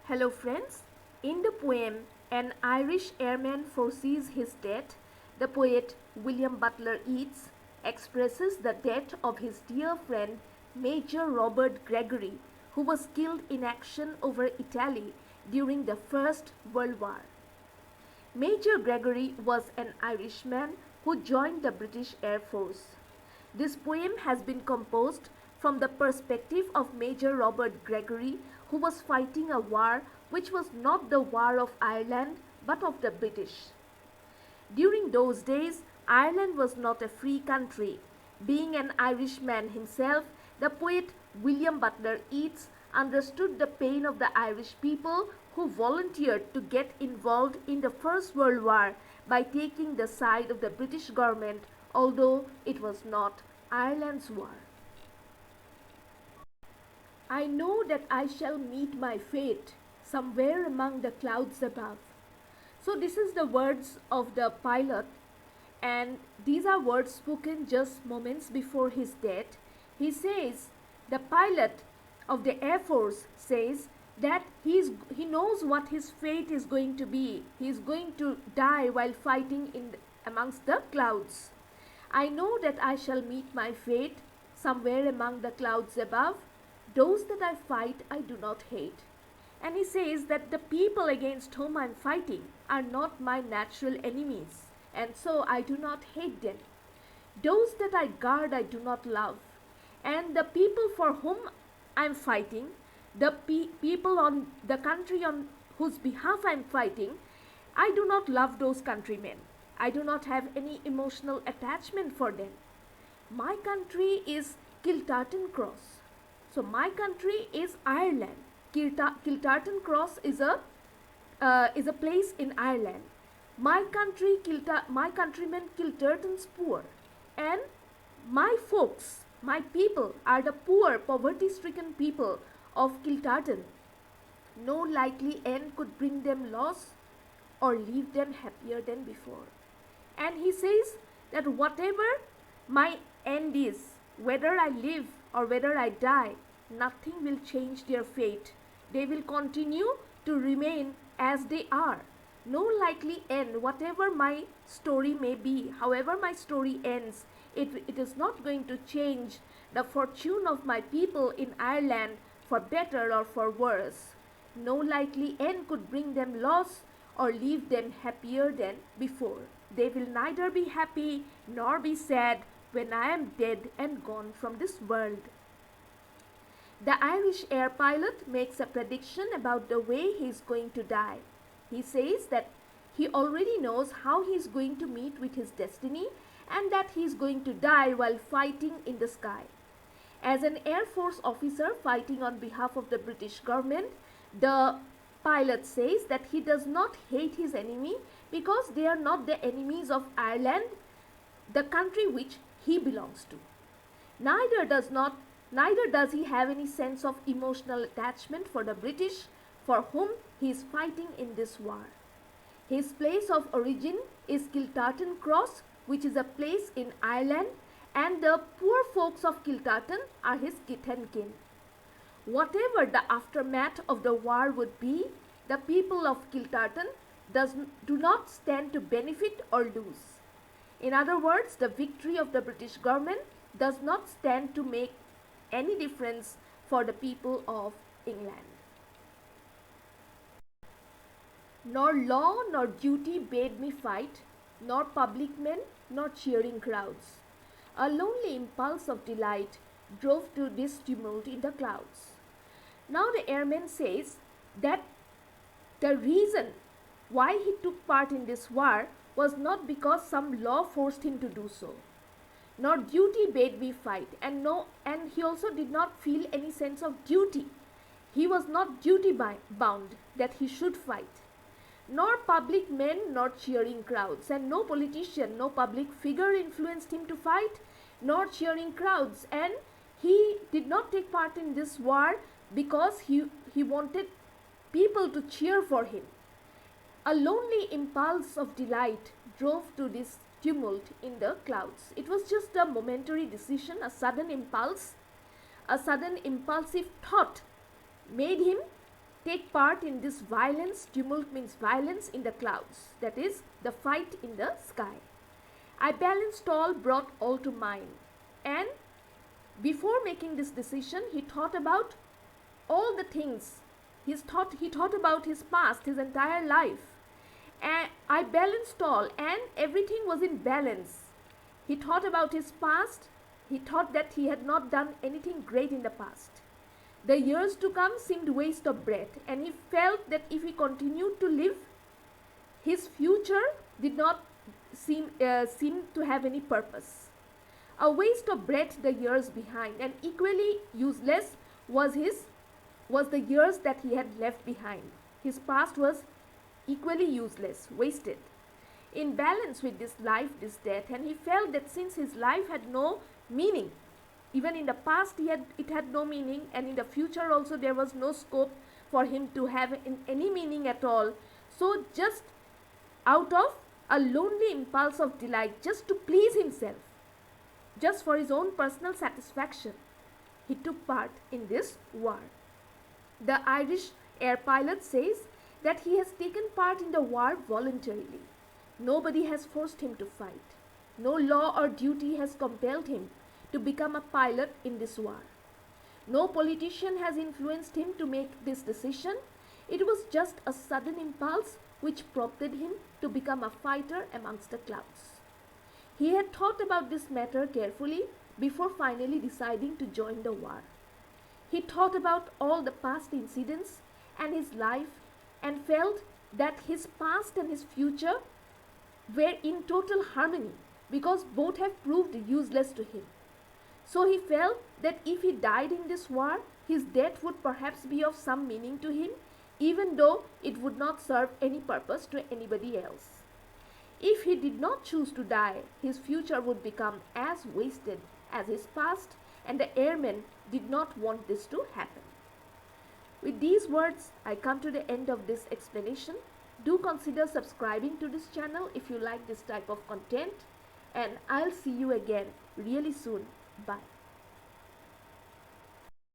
Hello friends, in the poem An Irish Airman Foresees His Death, the poet William Butler Yeats expresses the death of his dear friend Major Robert Gregory, who was killed in action over Italy during the First World War. Major Gregory was an Irishman who joined the British Air Force. This poem has been composed from the perspective of Major Robert Gregory, who was fighting a war which was not the War of Ireland but of the British. During those days, Ireland was not a free country. Being an Irishman himself, the poet William Butler Yeats understood the pain of the Irish people who volunteered to get involved in the First World War by taking the side of the British government, although it was not Ireland's war. I know that I shall meet my fate somewhere among the clouds above. So, this is the words of the pilot, and these are words spoken just moments before his death. He says, the pilot of the Air Force says that he knows what his fate is going to be. He is going to die while fighting amongst the clouds. I know that I shall meet my fate somewhere among the clouds above. Those that I fight, I do not hate. And he says that the people against whom I am fighting are not my natural enemies, and so I do not hate them. Those that I guard, I do not love. And the people for whom I am fighting, the people on the country on whose behalf I am fighting, I do not love those countrymen. I do not have any emotional attachment for them. My country is Kiltartan Cross. So my country is Ireland. Kiltartan Cross is a place in Ireland. My countrymen Kiltartan's poor, and my folks, my people are the poor, poverty-stricken people of Kiltartan. No likely end could bring them loss or leave them happier than before. And he says that whatever my end is, whether I live or whether I die, nothing will change their fate. They will continue to remain as they are. No likely end, whatever my story may be, however my story ends, it is not going to change the fortune of my people in Ireland for better or for worse. No likely end could bring them loss or leave them happier than before. They will neither be happy nor be sad when I am dead and gone from this world. The Irish air pilot makes a prediction about the way he is going to die. He says that he already knows how he is going to meet with his destiny and that he is going to die while fighting in the sky. As an Air Force officer fighting on behalf of the British government, the pilot says that he does not hate his enemy because they are not the enemies of Ireland, the country which he belongs to. Neither does he have any sense of emotional attachment for the British for whom he is fighting in this war. His place of origin is Kiltartan Cross, which is a place in Ireland, and the poor folks of Kiltartan are his kith and kin. Whatever the aftermath of the war would be, the people of Kiltartan do not stand to benefit or lose. In other words, the victory of the British government does not stand to make any difference for the people of England. Nor law nor duty bade me fight, nor public men nor cheering crowds. A lonely impulse of delight drove to this tumult in the clouds. Now the airman says that the reason why he took part in this war was not because some law forced him to do so, nor duty bade me fight, and he also did not feel any sense of duty. He was not duty bound that he should fight. Nor public men nor cheering crowds, and no politician, no public figure influenced him to fight, nor cheering crowds, and he did not take part in this war because he wanted people to cheer for him. A lonely impulse of delight drove to this tumult in the clouds. It was just a momentary decision, a sudden impulse, a sudden impulsive thought made him take part in this violence. Tumult means violence in the clouds, that is, the fight in the sky. I balanced all, brought all to mind. And before making this decision, he thought about all the things. He thought about his past, his entire life. And I balanced all, and everything was in balance. He thought about his past. He thought that he had not done anything great in the past. The years to come seemed waste of breath, and he felt that if he continued to live, his future did not seem to have any purpose. A waste of breath the years behind, and equally useless was the years that he had left behind. His past was equally useless, wasted. In balance with this life, this death, and he felt that since his life had no meaning, even in the past it had no meaning, and in the future also there was no scope for him to have any meaning at all. So just out of a lonely impulse of delight, just to please himself, just for his own personal satisfaction, he took part in this war. The Irish air pilot says that he has taken part in the war voluntarily. Nobody has forced him to fight. No law or duty has compelled him to become a pilot in this war. No politician has influenced him to make this decision. It was just a sudden impulse which prompted him to become a fighter amongst the clouds. He had thought about this matter carefully before finally deciding to join the war. He thought about all the past incidents and his life and felt that his past and his future were in total harmony because both have proved useless to him. So he felt that if he died in this war, his death would perhaps be of some meaning to him, even though it would not serve any purpose to anybody else. If he did not choose to die, his future would become as wasted as his past, and the airmen did not want this to happen. With these words, I come to the end of this explanation. Do consider subscribing to this channel if you like this type of content, and I'll see you again really soon. Bye.